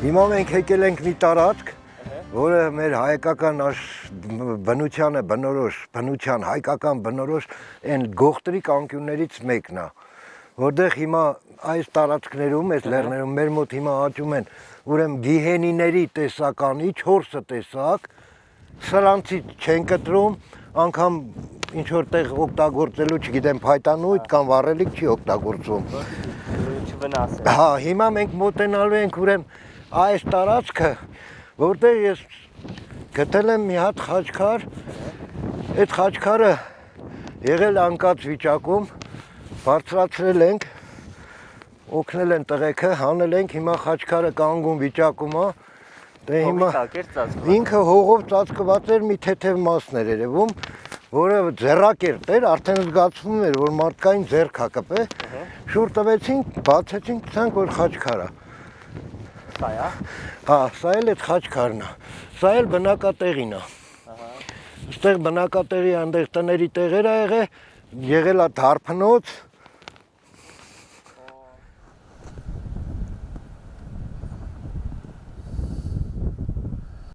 Հիմա մենք եկել ենք մի տարածք, որը մեր հայկական բնության է բնորոշ, բնության հայկական բնորոշ այն գողտրիկ անկյուններից մեկն է, որտեղ հիմա այս տարածքներում, այս լեռներում մեր մոտ հիմա աճում են ուրեմն գիհենիների տեսականի 4 տեսակ, սրանցից չեն կտրում, անգամ ինչ որտեղ օգտագործելու, չգիտեմ, փայտանույթ կամ վառելիք չի օգտագործվում։ Չվնասել։ Հա, հիմա մենք մոտենալու ենք ուրեմն այս տարածքը, որտեղ ես գտել եմ մի հատ խաչքար, այդ խաչքարը եղել անկած վիճակում, բարձրացրել ենք, օգնել են տղեկը, հանել ենք, հիմա խաչքարը կանգուն վիճակում է, դե հիմա ինքը հողով ծածկված էր, մի թեթև մասն էր երևում, որը ձեռակերտ էր, արդեն զգացվում էր, որ մարդկային ձեռք է կպել, շուռ տվեցինք, բացեցինք, տեսանք, որ խաչքար է։ Սա է։ Հա, սա էլ այդ խաչքարն է, սա էլ բնակատեղին է։ Այստեղ բնակատեղի այնտեղ տների տեղեր է եղել է դարբնոց,